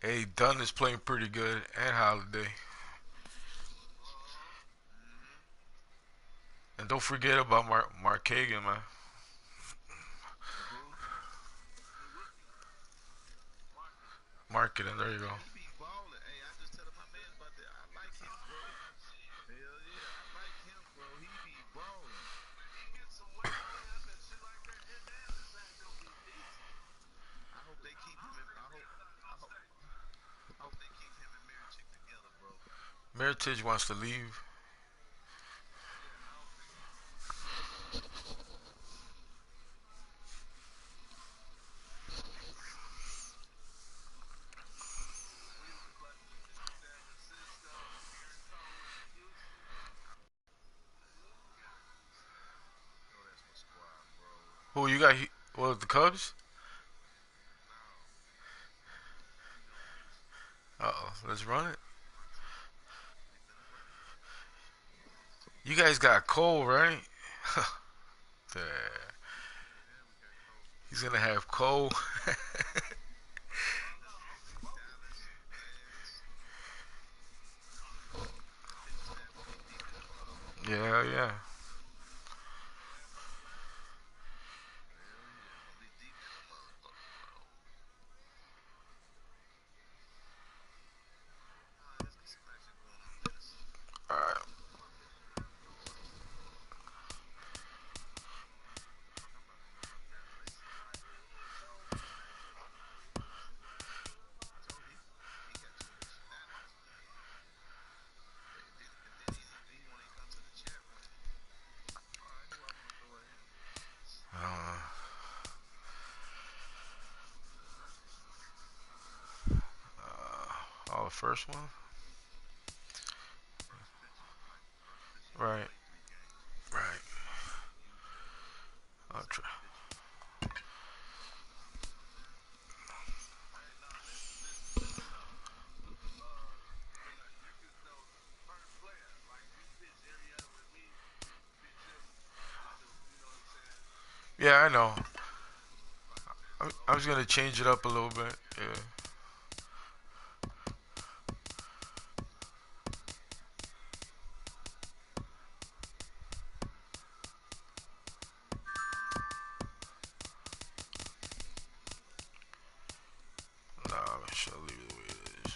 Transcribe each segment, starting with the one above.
Hey, Dunn is playing pretty good, and Holiday. And don't forget about Mark Kagan, man. Marketing, there you go. Meritage wants to leave. Who you got? What, the Cubs? Uh-oh, let's run it. You guys got Cole, right? Yeah. He's gonna have Cole. Yeah, yeah. All right. Uh, oh, the first one. Right, right. I'll try. Yeah, I know. I was gonna change it up a little bit. Yeah. Nah, I should leave it the way it is.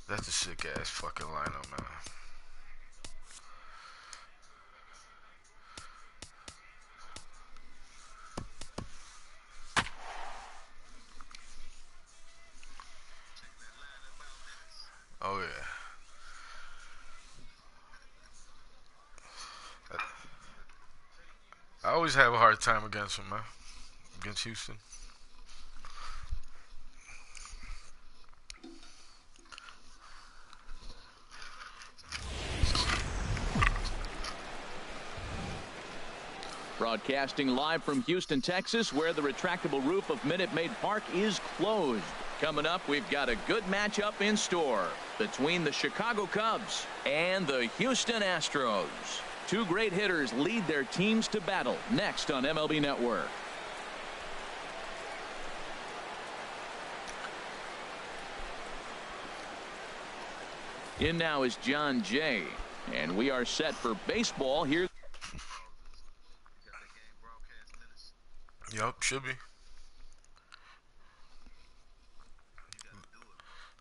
That's a sick ass fucking lineup, man. Oh yeah. I always have a hard time against him, man. Against Houston. Broadcasting live from Houston, Texas, where the retractable roof of Minute Maid Park is closed. Coming up, we've got a good matchup in store between the Chicago Cubs and the Houston Astros. Two great hitters lead their teams to battle next on MLB Network. In now is John Jay, and we are set for baseball here. Yup, should be.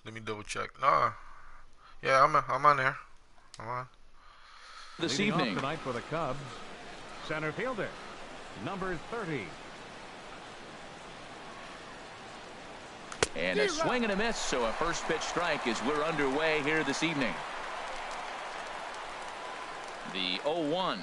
Let me double check. Nah. Yeah, I'm on there. I'm on. This Leading evening off tonight for the Cubs, center fielder, number 30. And a swing and a miss, so a first pitch strike as we're underway here this evening. The 0-1.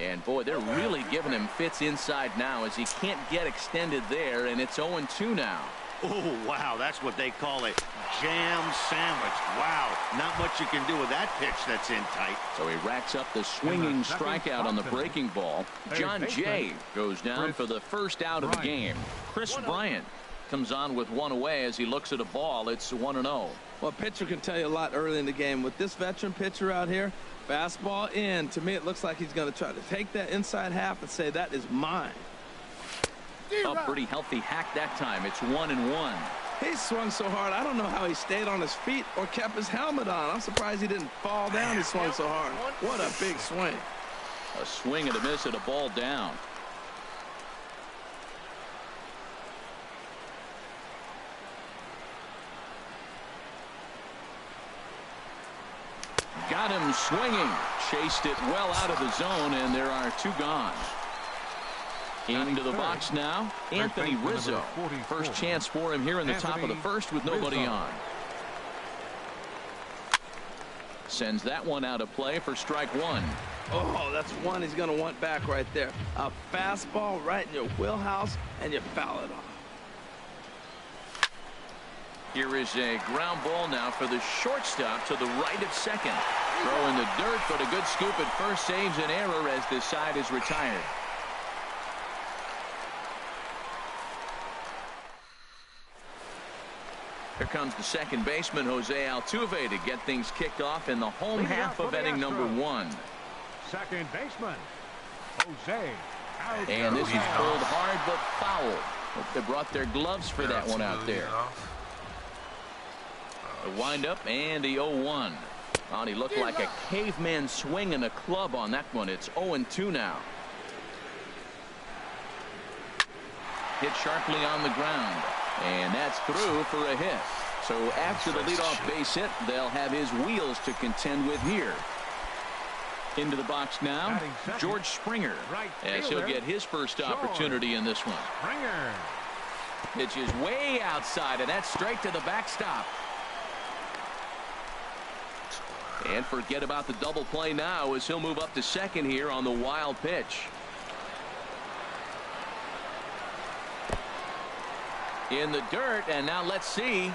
And boy, they're really giving him fits inside now as he can't get extended there, and it's 0-2 now. Oh, wow, that's what they call a jam sandwich. Wow, Not much you can do with that pitch that's in tight. So he racks up the swinging strikeout on the breaking ball. John Jay goes down for the first out of the game. Chris Bryant comes on with one away as he looks at a ball. It's 1-0. Well, a pitcher can tell you a lot early in the game. With this veteran pitcher out here, fastball in. To me, it looks like he's going to try to take that inside half and say, that is mine. A pretty healthy hack that time. It's 1-1. He swung so hard, I don't know how he stayed on his feet or kept his helmet on. I'm surprised he didn't fall down. He swung so hard. What a big swing. A swing and a miss at a ball down. Got him swinging. Chased it well out of the zone, and there are two gone. Into the box now, Anthony Rizzo. First chance for him here in the top of the first with nobody on. Sends that one out of play for strike one. Oh, that's one he's going to want back right there. A fastball right in your wheelhouse, and you foul it off. Here is a ground ball now for the shortstop to the right of second. Throw in the dirt, but a good scoop at first saves an error as this side is retired. Here comes the second baseman, Jose Altuve, to get things kicked off in the home half of inning number one. Second baseman, Jose Altuve. And this is pulled hard but foul. Hope they brought their gloves for that one out there. The windup and the 0-1. Oh, he looked like a caveman swinging a club on that one. It's 0-2 now. Hit sharply on the ground. And that's through for a hit. So after the leadoff base hit, they'll have his wheels to contend with here. Into the box now, George Springer, as he'll get his first opportunity in this one. Springer. Pitch is way outside, and that's straight to the backstop. And forget about the double play now as he'll move up to second here on the wild pitch. In the dirt, and now let's see.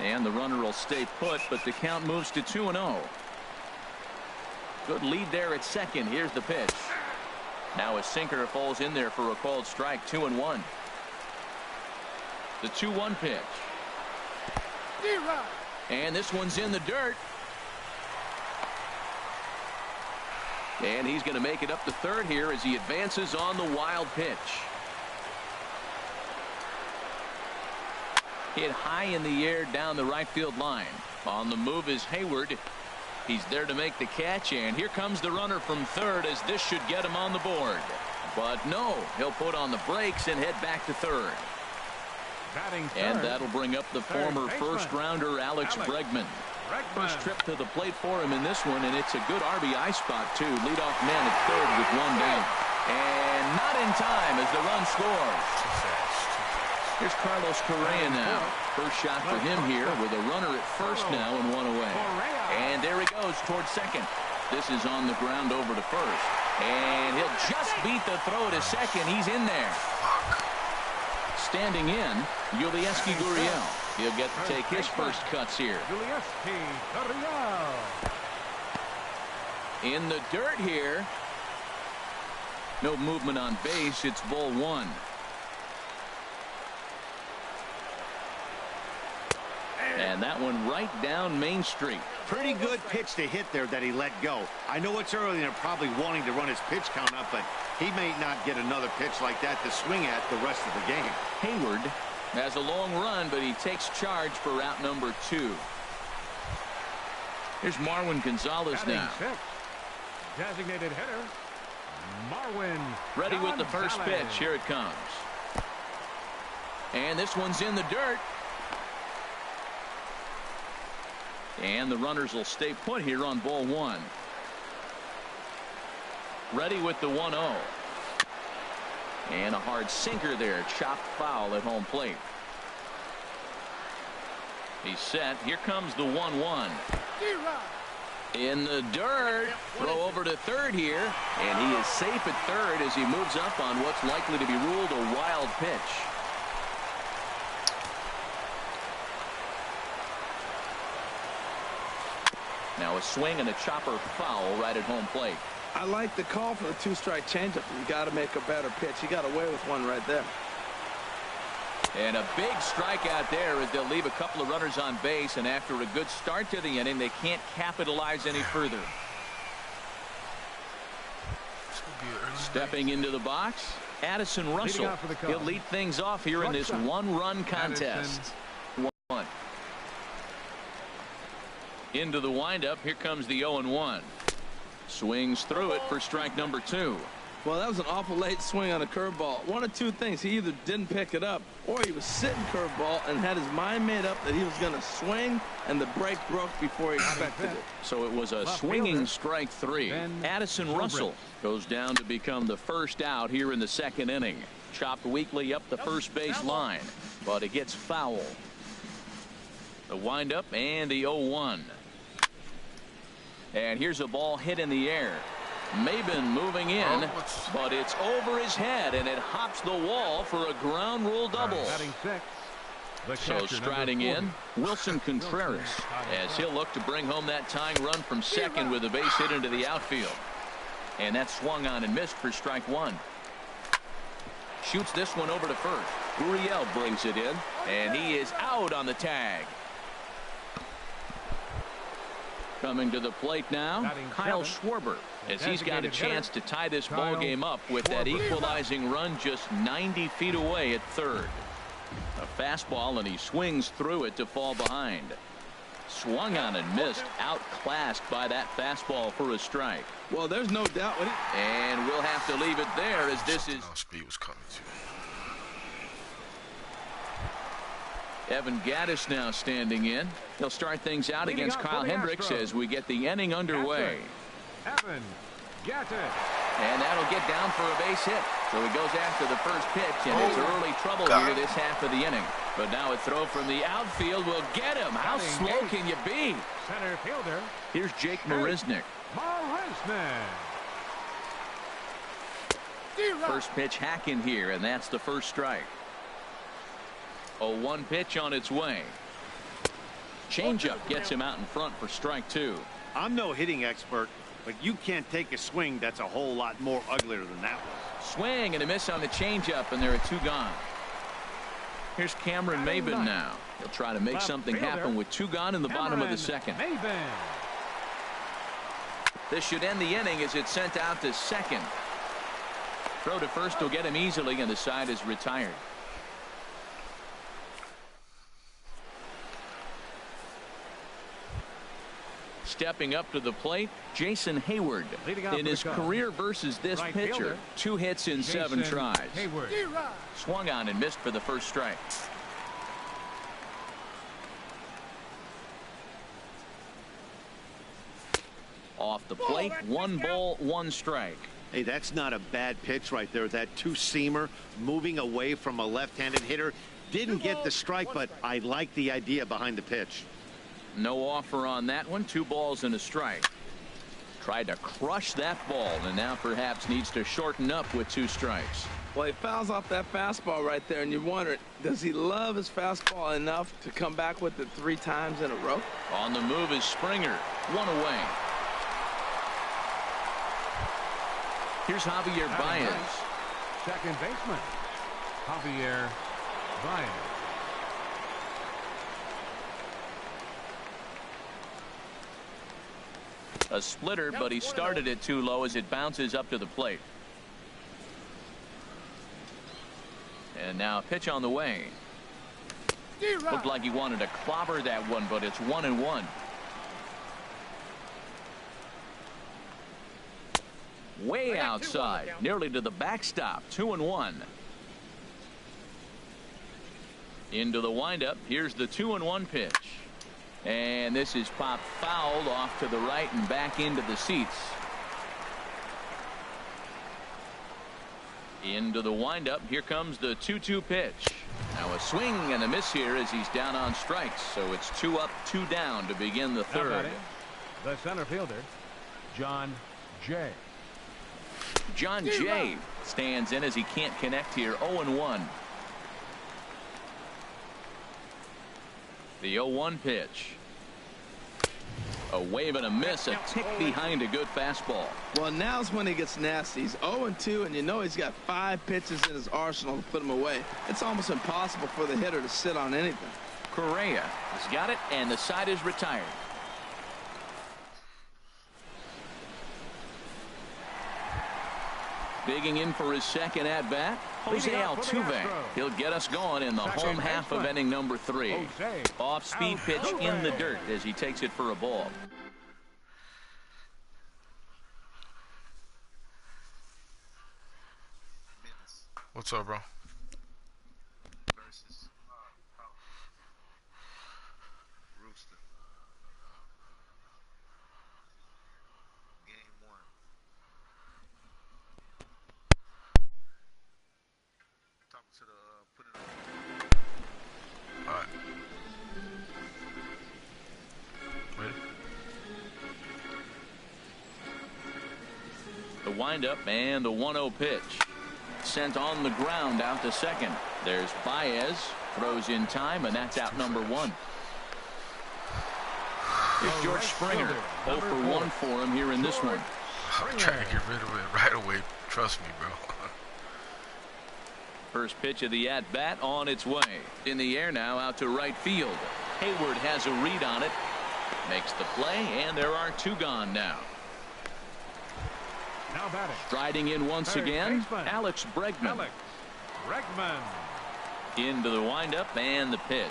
And the runner will stay put, but the count moves to 2-0. Good lead there at second. Here's the pitch. Now a sinker falls in there for a called strike. 2-1. The 2-1 pitch. And this one's in the dirt. And he's going to make it up to third here as he advances on the wild pitch. Hit high in the air down the right field line. On the move is Hayward. He's there to make the catch, and here comes the runner from third as this should get him on the board. But no, he'll put on the brakes and head back to third. And that'll bring up the former first-rounder Alex Bregman. First trip to the plate for him in this one, and it's a good RBI spot, too. Leadoff man at third with one down. And not in time as the run scores. Here's Carlos Correa now. First shot for him here with a runner at first now and one away. And there he goes towards second. This is on the ground over to first. And he'll just beat the throw to second. He's in there. Standing in, Yulieski Gurriel. He'll get to take his first cuts here. In the dirt here. No movement on base. It's ball one. And that one right down Main Street. Pretty good pitch to hit there that he let go. I know it's early and they're probably wanting to run his pitch count up, but he may not get another pitch like that to swing at the rest of the game. Hayward has a long run, but he takes charge for route number 2. Here's Marwin Gonzalez now. Designated hitter, Marwin. Ready with the first pitch. Here it comes. And this one's in the dirt. And the runners will stay put here on ball one. Ready with the 1-0. And a hard sinker there. Chopped foul at home plate. He's set. Here comes the 1-1. In the dirt. Throw over to third here. And he is safe at third as he moves up on what's likely to be ruled a wild pitch. Now a swing and a chopper foul right at home plate. I like the call for the 2-strike changeup. You got to make a better pitch. He got away with one right there. And a big strikeout there as they'll leave a couple of runners on base, and after a good start to the inning, they can't capitalize any further. Stepping into the box, Addison Russell. He'll lead things off here in this one-run contest. One. Into the windup. Here comes the 0-1. Swings through it for strike number 2. Well, that was an awful late swing on a curveball. One of two things. He either didn't pick it up or he was sitting curveball and had his mind made up that he was going to swing, and the break broke before he expected it. So it was a swinging strike 3. Addison Russell goes down to become the first out here in the second inning. Chopped weakly up the first base line, but it gets foul. The windup and the 0-1. And here's a ball hit in the air. Maben moving in, but it's over his head, and it hops the wall for a ground rule double. So striding in, Wilson Contreras, as he'll look to bring home that tying run from second with a base hit into the outfield. And that swung on and missed for strike 1. Shoots this one over to first. Uriel brings it in, and he is out on the tag. Coming to the plate now, Kyle Schwarber, as he's got a chance to tie this ball game up with that equalizing run just 90 feet away at third. A fastball, and he swings through it to fall behind. Swung on and missed, outclassed by that fastball for a strike. Well, there's no doubt. And we'll have to leave it there, as this is. Speed was coming too. Evan Gaddis now standing in. He'll start things out against Kyle Hendricks as we get the inning underway. Evan Gaddis. And that'll get down for a base hit. So he goes after the first pitch, and it's early trouble here this half of the inning. But now a throw from the outfield will get him. How slow can you be? Center fielder. Here's Jake Marisnick. First pitch hacking here, and that's the first strike. 0-1 pitch on its way. Changeup gets him out in front for strike 2. I'm no hitting expert, but you can't take a swing that's a whole lot more uglier than that one. Swing and a miss on the changeup, and there are 2 gone. Here's Cameron Maben now. He'll try to make something happen with 2 gone in the bottom of the second. This should end the inning as it's sent out to second. Throw to first will get him easily, and the side is retired. Stepping up to the plate, Jason Hayward. In his career versus this pitcher, 2 hits in 7 tries. Swung on and missed for the first strike. Off the plate, 1 ball, 1 strike. Hey, that's not a bad pitch right there. That 2-seamer moving away from a left-handed hitter. Didn't get the strike, but I like the idea behind the pitch. No offer on that one. 2 balls and a strike. Tried to crush that ball, and now perhaps needs to shorten up with 2 strikes. Well, he fouls off that fastball right there, and you wonder, does he love his fastball enough to come back with it 3 times in a row? On the move is Springer. 1 away. Here's Javier Baez. Second baseman, Javier Baez. A splitter, but he started it too low as it bounces up to the plate. And now a pitch on the way. Looked like he wanted to clobber that one, but it's 1-1. Way outside, nearly to the backstop. 2-1. Into the windup. Here's the 2-1 pitch. And this is popped fouled off to the right and back into the seats. Into the windup. Here comes the 2-2 pitch. Now a swing and a miss here as he's down on strikes. So it's 2 up, 2 down to begin the third. The center fielder, John Jay. John Jay stands in as he can't connect here. 0-1. The 0-1 pitch. A wave and a miss, a tick behind a good fastball. Well, now's when he gets nasty. He's 0-2, and you know he's got 5 pitches in his arsenal to put him away. It's almost impossible for the hitter to sit on anything. Correa has got it, and the side is retired. Digging in for his second at-bat, Jose Altuve. He'll get us going in the home half of inning number 3. Off-speed pitch in the dirt as he takes it for a ball. What's up, bro? Alright. Ready? The windup and the 1-0 pitch. Sent on the ground out to second. There's Baez. Throws in time, and that's out number 1. Here's George Springer. 0 for 1 for him here in this one. I'm trying to get rid of it right away. Trust me, bro. First pitch of the at-bat on its way. In the air now out to right field. Hayward has a read on it. Makes the play, and there are 2 gone now. Now batting. Striding in once again, Alex Bregman. Into the windup and the pitch.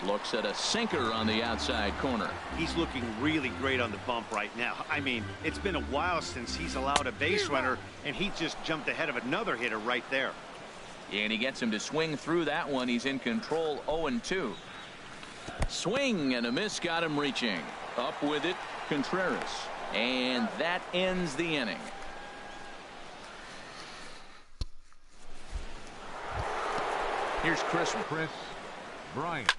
Looks at a sinker on the outside corner. He's looking really great on the bump right now. I mean, it's been a while since he's allowed a base runner, and he just jumped ahead of another hitter right there. And he gets him to swing through that one. He's in control. 0-2. Swing and a miss got him reaching. Up with it, Contreras. And that ends the inning. Here's Chris Bryant.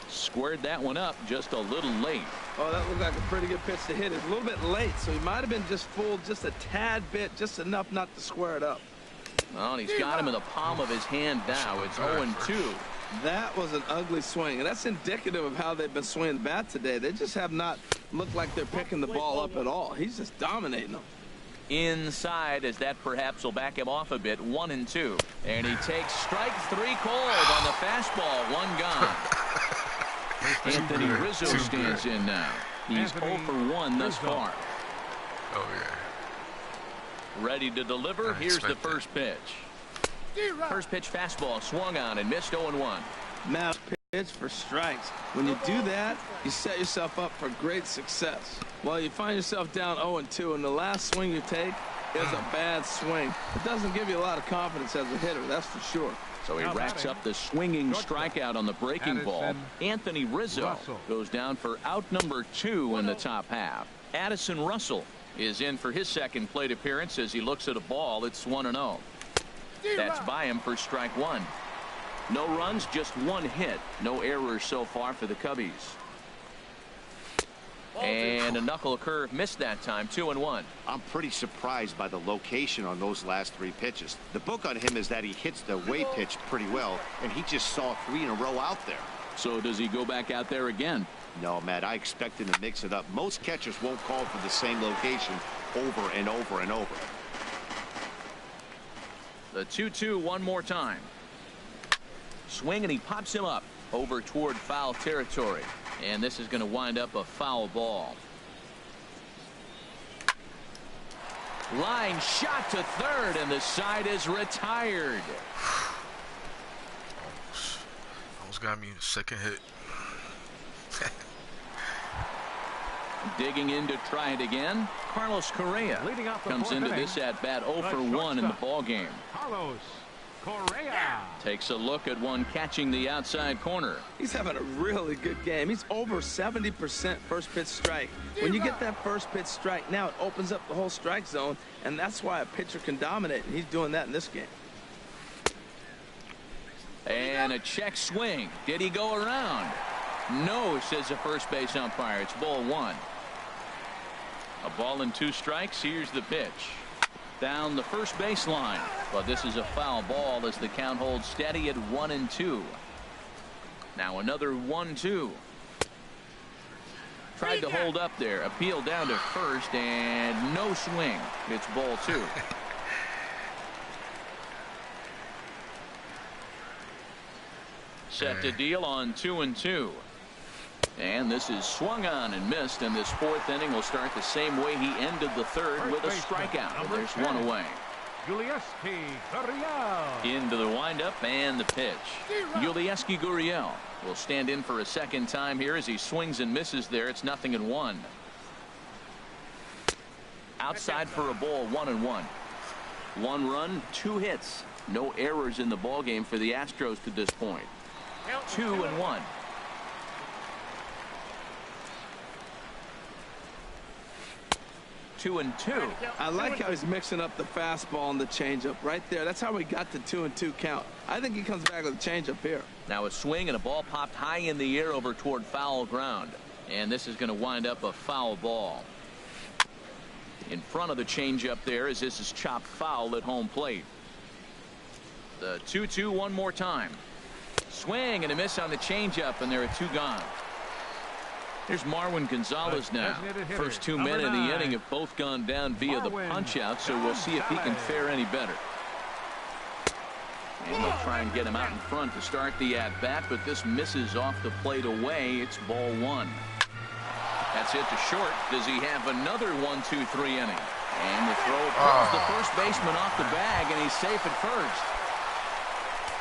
Squared that one up just a little late. Oh, that looked like a pretty good pitch to hit. It's a little bit late, so he might have been just fooled just a tad bit, just enough not to square it up. Well, he's got him in the palm of his hand now. It's 0-2. That was an ugly swing, and that's indicative of how they've been swinging the bat today. They just have not looked like they're picking the ball up at all. He's just dominating them. Inside, as that perhaps will back him off a bit. 1-2. And he takes strike 3 cold on the fastball. 1 gone. Anthony Rizzo stands in now. He's 0 for 1 thus far. Oh, yeah. Ready to deliver. Here's the first pitch. First pitch fastball swung on and missed. 0-1. Mouse pitch for strikes. When you do that, you set yourself up for great success. Well, you find yourself down 0-2, and the last swing you take is a bad swing. It doesn't give you a lot of confidence as a hitter, that's for sure. So he racks up the swinging strikeout on the breaking ball. Anthony Rizzo goes down for out number 2 in the top half. Addison Russell is in for his second plate appearance as he looks at a ball. It's 1-0. That's by him for strike 1. No runs, just 1 hit. No errors so far for the Cubbies. And a knuckle curve missed that time. 2-1. I'm pretty surprised by the location on those last 3 pitches. The book on him is that he hits the away pitch pretty well, and he just saw 3 in a row out there. So does he go back out there again? No, Matt, I expect him to mix it up. Most catchers won't call for the same location over and over and over. The 2-2 one more time. Swing, and he pops him up over toward foul territory. And this is going to wind up a foul ball. Line shot to third, and the side is retired. Almost got me a second hit. Digging in to try it again. Carlos Correa comes into this at bat 0 for 1 in the ball game. Carlos Correa takes a look at one catching the outside corner. He's having a really good game. He's over 70% first pitch strike. When you get that first pitch strike, now it opens up the whole strike zone, and that's why a pitcher can dominate, and he's doing that in this game. And a check swing. Did he go around? No, says the first base umpire. It's ball 1. A ball and 2 strikes. Here's the pitch. Down the first baseline. But this is a foul ball as the count holds steady at 1-2. Now another 1-2. Tried to hold up there. Appeal down to first, and no swing. It's ball 2. Set to deal on 2-2. And this is swung on and missed, and this 4th inning will start the same way he ended the 3rd with a strikeout. And there's 1 away. Into the windup and the pitch. Yulieski Gurriel will stand in for a second time here as he swings and misses there. It's 0-1. Outside for a ball, 1-1. 1 run, 2 hits. No errors in the ball game for the Astros to this point. 2-1. Two and two. I like how he's mixing up the fastball and the changeup right there. That's how we got the 2-2 count. I think he comes back with a changeup here. Now a swing and a ball popped high in the air over toward foul ground. And this is going to wind up a foul ball. In front of the changeup there as this is chopped foul at home plate. The 2-2 one more time. Swing and a miss on the changeup, and there are 2 gone. Here's Marwin Gonzalez now. First 2 men in the inning have both gone down via the punch out, so we'll see if he can fare any better. And they'll try and get him out in front to start the at bat, but this misses off the plate away. It's ball 1. That's hit to short. Does he have another 1-2-3 inning? And the throw pulls the first baseman off the bag, and he's safe at first.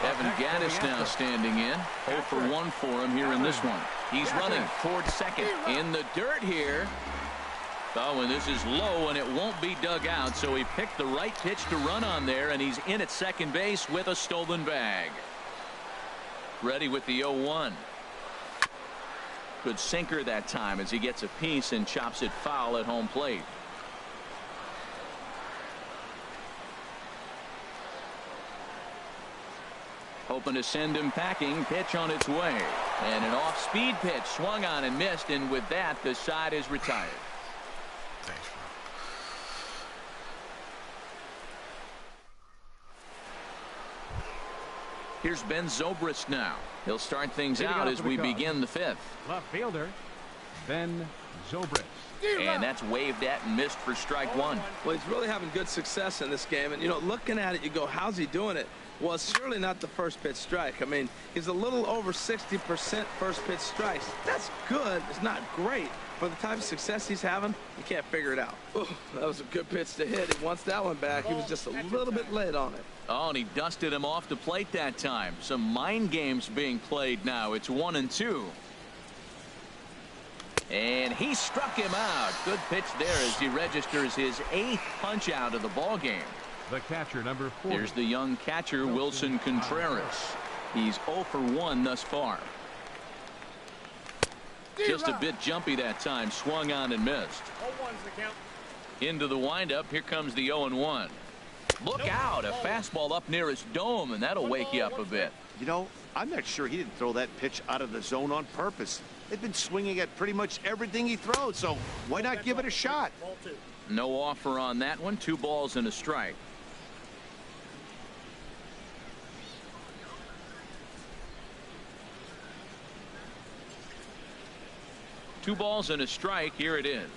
Evan Gaddis now standing in. 0 for 1 for him here in this one. He's running towards second. In the dirt here. Oh, and this is low, and it won't be dug out, so he picked the right pitch to run on there, and he's in at second base with a stolen bag. Ready with the 0-1. Good sinker that time as he gets a piece and chops it foul at home plate. Hoping to send him packing. Pitch on its way. And an off-speed pitch swung on and missed, and with that the side is retired. Thanks, bro. Here's Ben Zobrist now. He'll start things out as we begin the 5th. Left fielder Ben Zobrist. And that's waved at and missed for strike 1. Well, he's really having good success in this game, and you know, looking at it, you go, how's he doing it? Well, it's surely not the first pitch strike. I mean, he's a little over 60% first pitch strikes. That's good. It's not great. For the type of success he's having, you can't figure it out. Ooh, that was a good pitch to hit. He wants that one back. He was just a little bit late on it. Oh, and he dusted him off the plate that time. Some mind games being played now. It's 1-2. And he struck him out. Good pitch there as he registers his 8th punch out of the ball game. The catcher, number 4. Here's the young catcher, Wilson Contreras. He's 0 for 1 thus far. Just a bit jumpy that time. Swung on and missed. Into the windup. Here comes the 0-1. Look out. A fastball up near his dome, and that'll wake you up a bit. You know, I'm not sure he didn't throw that pitch out of the zone on purpose. They've been swinging at pretty much everything he throws, so why not give it a shot? No offer on that one. 2 balls and a strike. Two balls and a strike. Here it is.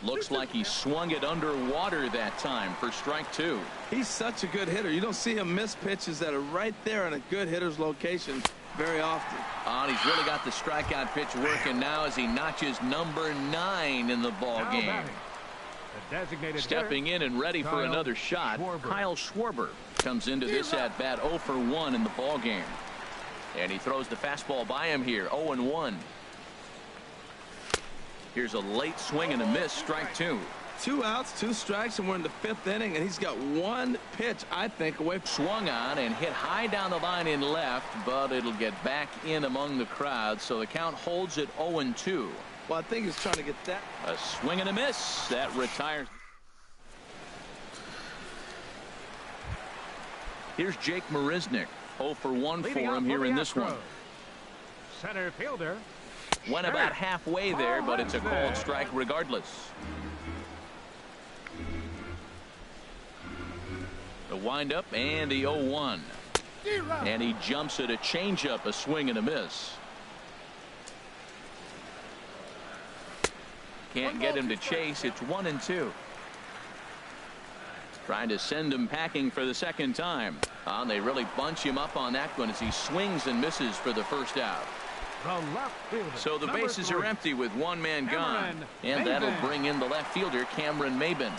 Looks like he swung it underwater that time for strike 2. He's such a good hitter. You don't see him miss pitches that are right there in a good hitter's location very often. Oh, and he's really got the strikeout pitch working now as he notches number 9 in the ball game. Stepping in and ready for another shot, Kyle Schwarber comes into this at bat 0 for 1 in the ball game. And he throws the fastball by him here. 0-1. Here's a late swing and a miss. Strike 2. 2 outs, 2 strikes, and we're in the 5th inning, and he's got 1 pitch, I think, away. Swung on and hit high down the line in left, but it'll get back in among the crowd, so the count holds at 0-2. Well, I think he's trying to get that. A swing and a miss. That retires. Here's Jake Marisnick. 0 for 1 for him here in this one. Center fielder. Went about halfway there, but it's a called strike regardless. The windup and the 0-1. And he jumps at a changeup, a swing and a miss. Can't get him to chase. It's 1-2. Trying to send him packing for the second time. They really bunch him up on that one as he swings and misses for the first out. So the bases are empty with one man gone. And that'll bring in the left fielder, Cameron Maben.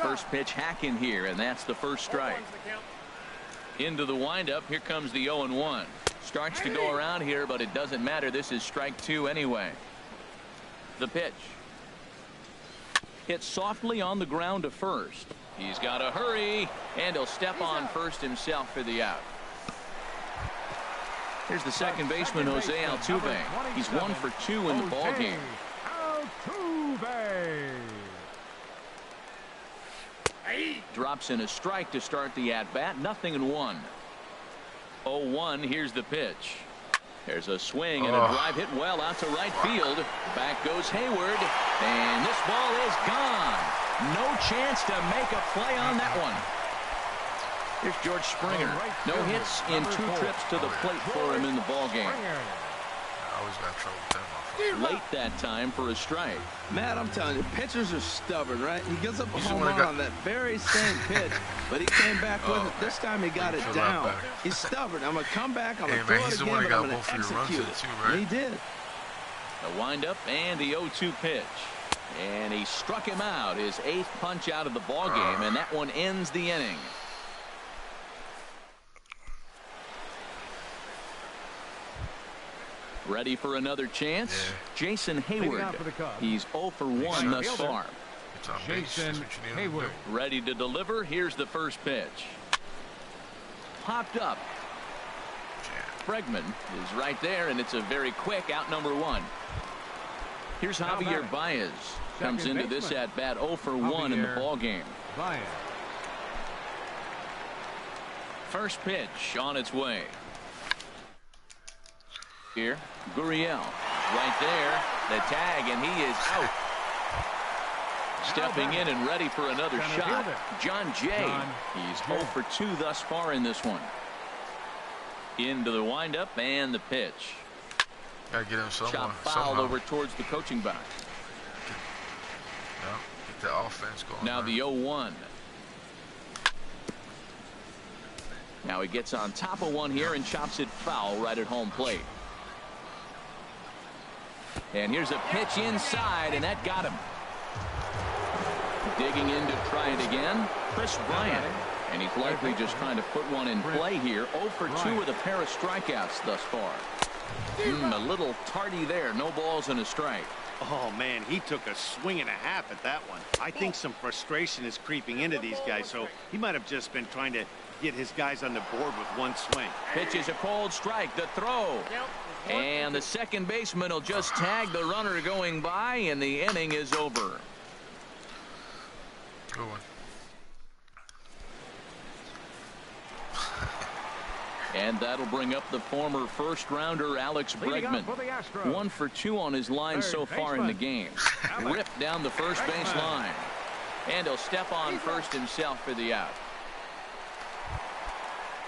First pitch hacking here, and that's the first strike. Into the windup. Here comes the 0-1. Starts to go around here, but it doesn't matter. This is strike 2 anyway. The pitch. Hit softly on the ground to first. He's got to hurry, and he'll step on first himself for the out. Here's the second baseman, Jose Altuve. He's 1 for 2 in the ball game. Drops in a strike to start the at-bat. 0-1. 0-1. Here's the pitch. There's a swing and a drive hit well out to right field. Back goes Hayward, and this ball is gone. No chance to make a play on that one. Here's George Springer. No hits in 2 trips to the plate for him in the ball game. I always got trouble with them. Late that time for a strike. Matt, I'm telling you, pitchers are stubborn, right? He gives up a home run on that very same pitch, but he came back with it. This time he got it down. He's stubborn. I'm going to come back. I'm going to throw it again, but I'm going to execute it. And he did. The windup and the 0-2 pitch. And he struck him out. His 8th punch out of the ball game, and that one ends the inning. Ready for another chance? Yeah. Jason Hayward. He's 0 for 1 thus far. Jason Hayward. Ready to deliver. Here's the first pitch. Popped up. Bregman is right there, and it's a very quick out, number 1. Here's Javier Baez. Comes into this at bat 0 for 1 in the ball game. First pitch on its way. Here, Gurriel right there, the tag, and he is out. Stepping in and ready for another shot, John Jay. He's 0 for 2 thus far in this one. Into the windup and the pitch. Gotta get him Chop foul over towards the coaching box. Get the offense going. Now the 0-1. Now he gets on top of one here and chops it foul right at home plate. And here's a pitch inside, and that got him. Digging in to try it again, Chris Bryant. And he's likely just trying to put one in play here. 0 for 2 with a pair of strikeouts thus far. A little tardy there. No balls and a strike. Oh, man, he took a swing and a half at that one. I think some frustration is creeping into these guys, so he might have just been trying to get his guys on the board with one swing. Pitch is a cold strike. The throw. And the second baseman will just tag the runner going by, and the inning is over. Good one. And that'll bring up the former first-rounder Alex Bregman. 1 for 2 on his line so far in the game. Ripped down the first base line. And he'll step on first himself for the out.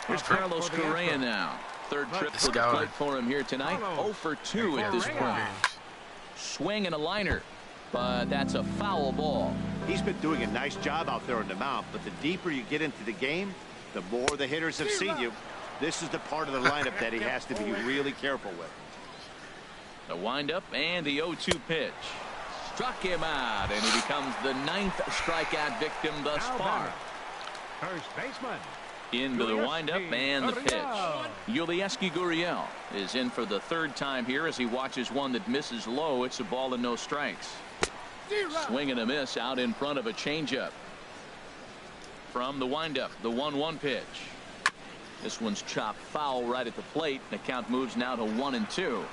Here's Carlos Correa now. Third trip to the plate for him here tonight. 0 for 2 at this point. Swing and a liner. But that's a foul ball. He's been doing a nice job out there on the mound, but the deeper you get into the game, the more the hitters have seen you. This is the part of the lineup that he has to be really careful with. The windup and the 0-2 pitch. Struck him out, and he becomes the 9th strikeout victim thus far. First baseman. Into the windup and the pitch. Yulieski Gurriel is in for the 3rd time here as he watches one that misses low. It's a ball and no strikes. Swing and a miss out in front of a changeup. From the windup, the 1-1 pitch. This one's chopped foul right at the plate. The count moves now to 1-2.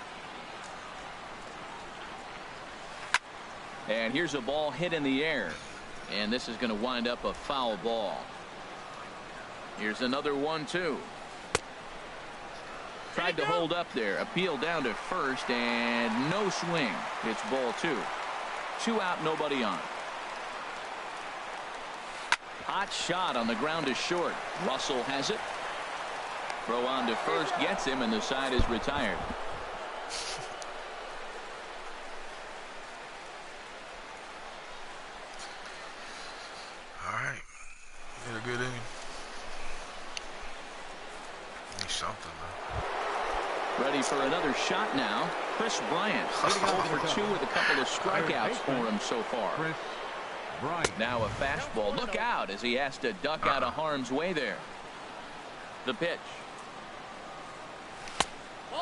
And here's a ball hit in the air. And this is going to wind up a foul ball. Here's another 1-2. Tried to hold up there. Appeal down to first, and no swing. It's ball 2. 2 out, nobody on. Hot shot on the ground is short. Russell has it. Throw on to first gets him, and the side is retired. for another shot now. Chris Bryant, 0 for 2 with a couple of strikeouts for him so far. Chris Bryant. Now a fastball. Look out as he has to duck out of harm's way there. The pitch.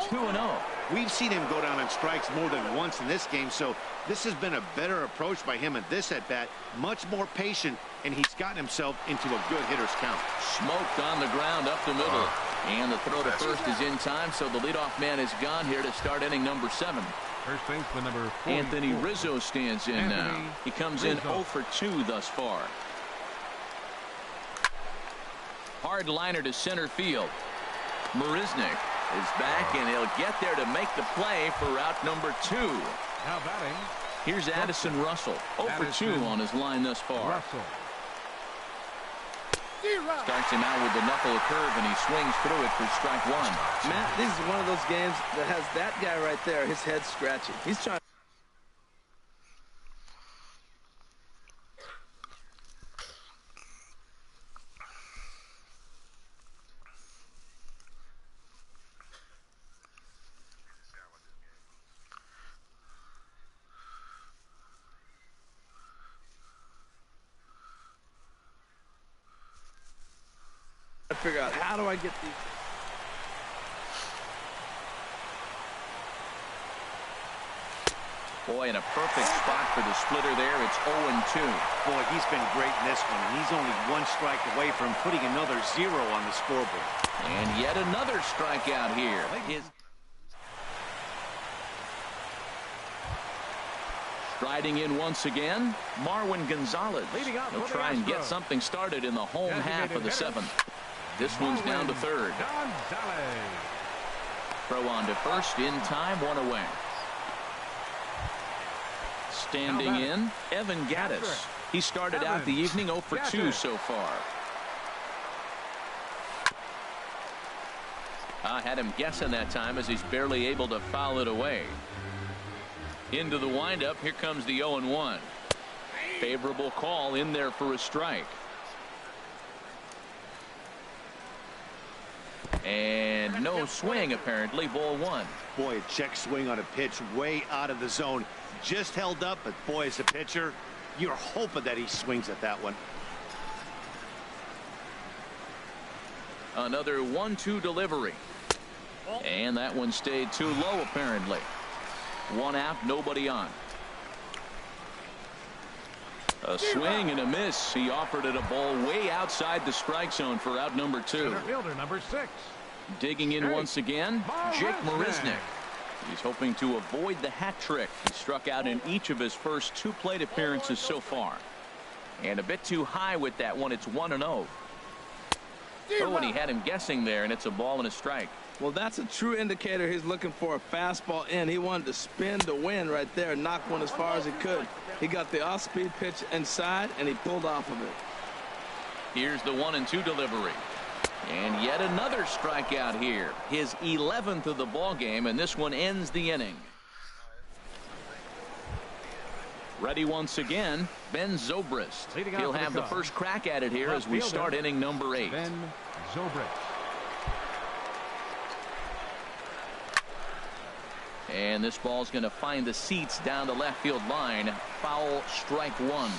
2-0. We've seen him go down on strikes more than once in this game, so this has been a better approach by him at this at-bat. Much more patient, and he's gotten himself into a good hitter's count. Smoked on the ground up the middle. And the throw to first is in time, so the leadoff man is gone here to start inning number 7. First baseman number 44. Anthony Rizzo stands in now. He comes in 0 for 2 thus far. Hard liner to center field. Marisnick is back, and he'll get there to make the play for route number 2. Now batting. Here's Addison Russell. 0 for 2 on his line thus far. Russell. Starts him out with the knuckle curve, and he swings through it for strike 1. Matt, this is one of those games that has that guy right there, his head scratching. He's trying. to figure out, how do I get these? Boy, in a perfect spot for the splitter there. It's 0-2. Boy, he's been great in this one, and he's only one strike away from putting another 0 on the scoreboard. And yet another strikeout here. Striding in once again, Marwin Gonzalez. He'll try and get something started in the home half of the 7th. This one's down to third. Throw on to first in time, 1 away. Standing in, Evan Gattis. He started out the evening 0 for 2 so far. I had him guessing that time as he's barely able to foul it away. Into the windup, here comes the 0-1. Favorable call in there for a strike. And no swing apparently, ball 1. Boy, a check swing on a pitch way out of the zone. Just held up, but boy, as a pitcher, you're hoping that he swings at that one. Another 1-2 delivery. And that one stayed too low apparently. 1 out, nobody on. A swing and a miss. He offered it a ball way outside the strike zone for out number 2. Center fielder number 6. Digging in once again, Jake Marisnick. He's hoping to avoid the hat trick. He struck out in each of his first 2 plate appearances so far. And a bit too high with that one. It's 1-0. Oh, and he had him guessing there, and it's a ball and a strike. Well, that's a true indicator. He's looking for a fastball in. He wanted to spin the wind right there, knock one as far as he could. He got the off-speed pitch inside, and he pulled off of it. Here's the 1-2 delivery. And yet another strikeout here. His 11th of the ball game, and this one ends the inning. Ready once again, Ben Zobrist. He'll have the first crack at it here as we start inning number 8. Ben Zobrist. And this ball's going to find the seats down the left field line. Foul, strike 1.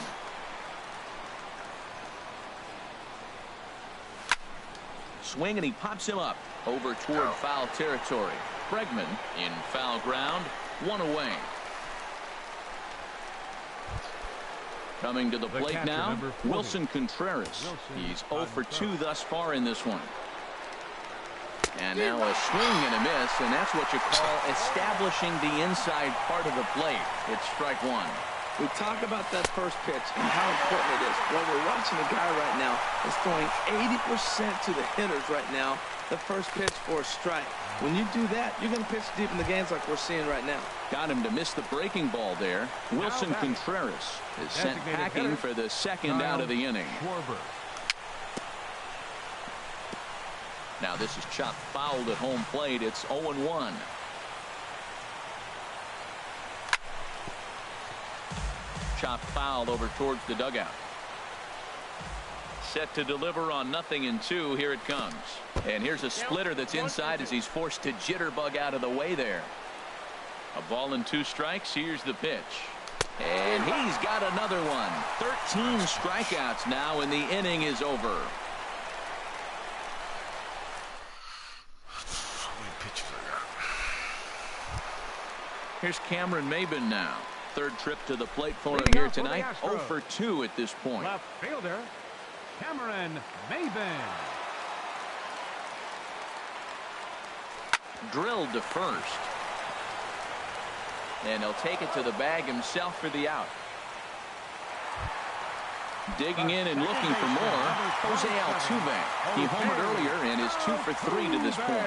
Swing, and he pops him up over toward foul territory. Bregman in foul ground, 1 away. Coming to the plate now, Wilson Contreras. He's 0 for 2 thus far in this one. And now a swing and a miss, and that's what you call establishing the inside part of the plate. It's strike 1. We talk about that first pitch and how important it is. Well, we're watching a guy right now that's throwing 80% to the hitters right now, the first pitch for a strike. When you do that, you're going to pitch deep in the games like we're seeing right now. Got him to miss the breaking ball there. Wilson Contreras is sent packing for the second out of the inning. Now this is chopped fouled at home plate. It's 0-1. Chopped foul over towards the dugout. Set to deliver on 0-2. Here it comes. And here's a splitter that's inside as he's forced to jitterbug out of the way there. A ball and 2 strikes. Here's the pitch. And he's got another one. 13 strikeouts now, and the inning is over. So many pitches I got. Here's Cameron Maben now. Third trip to the plate for him here tonight. 0 for 2 at this point. Left fielder, Cameron Maben. Drilled to first. And he'll take it to the bag himself for the out. Digging in and looking for more, Jose Altuve. He homered earlier and is 2 for 3 to this point.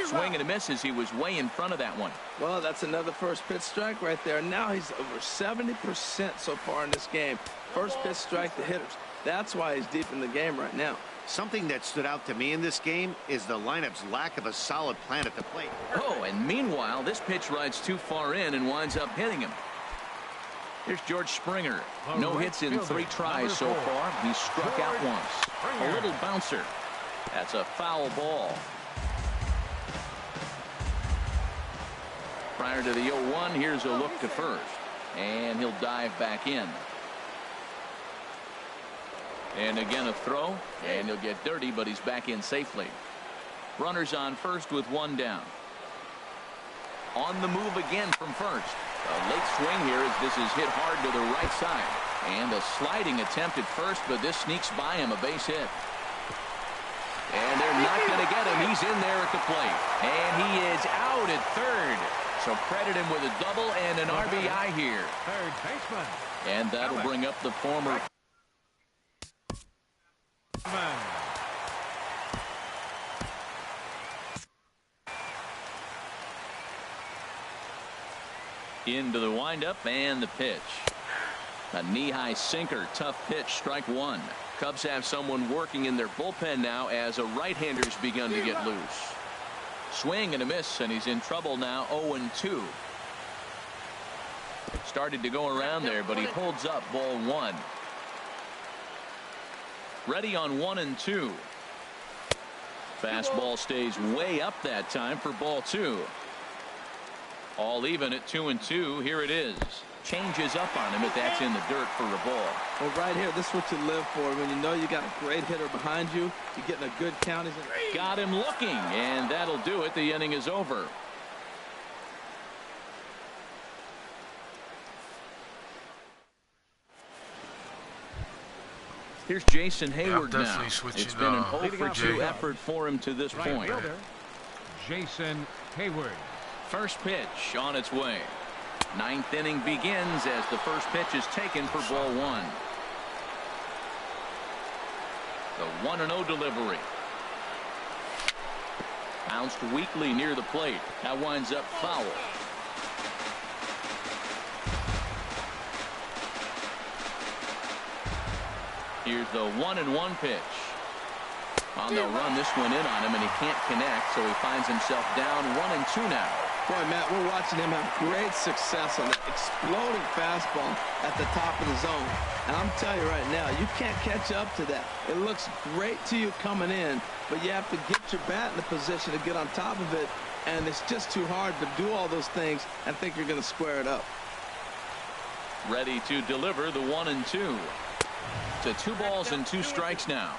Swing and a miss as he was way in front of that one. Well, that's another first pitch strike right there. Now he's over 70% so far in this game. First pitch strike to hitters. That's why he's deep in the game right now. Something that stood out to me in this game is the lineup's lack of a solid plan at the plate. Oh, and meanwhile, this pitch rides too far in and winds up hitting him. Here's George Springer. No hits in 3 tries so far. He's struck out once. A little bouncer. That's a foul ball. Prior to the 0-1, here's a look to first. And he'll dive back in. And again a throw. And he'll get dirty, but he's back in safely. Runners on first with 1 down. On the move again from first. A late swing here as this is hit hard to the right side. And a sliding attempt at first, but this sneaks by him, a base hit. And they're not going to get him. He's in there at the plate. And he is out at third. So credit him with a double and an RBI here. Third baseman. And that'll bring up the former. Into the windup and the pitch. A knee-high sinker, tough pitch, strike 1. Cubs have someone working in their bullpen now as a right-hander's begun to get loose. Swing and a miss, and he's in trouble now. 0-2. Started to go around there, but he holds up. Ball 1. Ready on 1-2. Fastball stays way up that time for ball 2. All even at 2-2. Here it is. Changes up on him, but that's in the dirt for a ball. Well, right here, this is what you live for. When you know you got a great hitter behind you, you're getting a good count. Got him looking, and that'll do it. The inning is over. Here's Jason Hayward now. It's been an 0 for 2 effort for him to this point. Fielder, Jason Hayward. First pitch on its way. 9th inning begins as the first pitch is taken for ball 1. The 1-0 delivery. Bounced weakly near the plate. That winds up foul. Here's the 1-1 pitch. Well, they'll run this one in on him, and he can't connect, so he finds himself down 1-2 now. Boy, Matt, we're watching him have great success on that exploding fastball at the top of the zone. And I'm telling you right now, you can't catch up to that. It looks great to you coming in, but you have to get your bat in the position to get on top of it. And it's just too hard to do all those things and think you're going to square it up. Ready to deliver the 1-2. To 2 balls and 2 strikes now.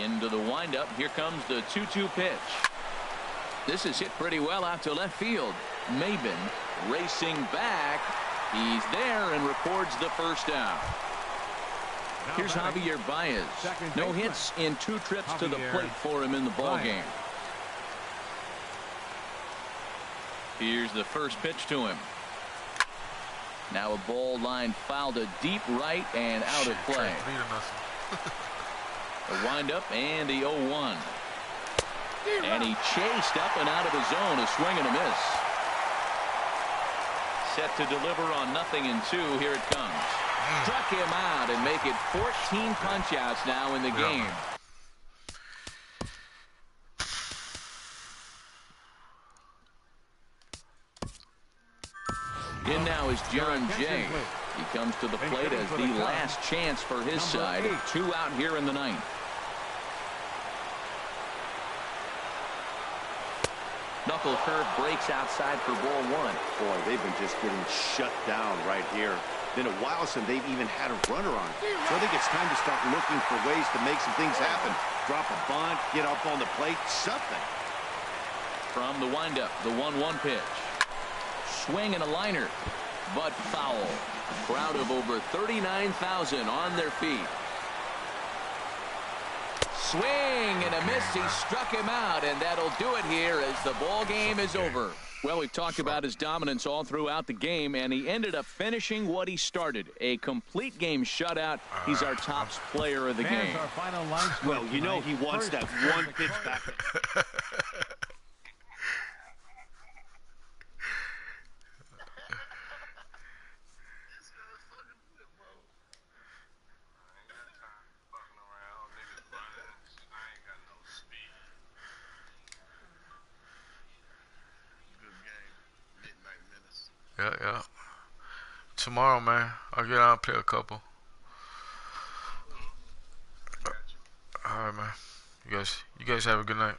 Into the windup. Here comes the 2-2 pitch. This is hit pretty well out to left field. Maben racing back. He's there and records the first out. Here's Javier Baez. No hits in 2 trips to the plate for him in the ball game. Here's the first pitch to him. Now a ball line fouled to deep right and out of play. The windup and the 0-1. And he chased up and out of the zone. A swing and a miss. Set to deliver on 0-2. Here it comes. Struck him out and make it 14 punch-outs now in the game. In now is John Jay. He comes to the plate as the last chance for his side. 2 out here in the ninth. Knuckle curve breaks outside for ball 1. Boy, they've been just getting shut down right here. Been a while since they've even had a runner on. So I think it's time to start looking for ways to make some things happen. Drop a bunt, get up on the plate, something. From the windup, the 1-1 pitch. Swing and a liner, but foul. Crowd of over 39,000 on their feet. Swing and a miss. He struck him out, and that'll do it here as the ball game is over. Well, we've talked about his dominance all throughout the game, and he ended up finishing what he started. A complete game shutout. He's our top player of the game. Well, you know he wants that one pitch back. Yeah. Tomorrow, man, I'll get out and play a couple. All right, man. You guys have a good night.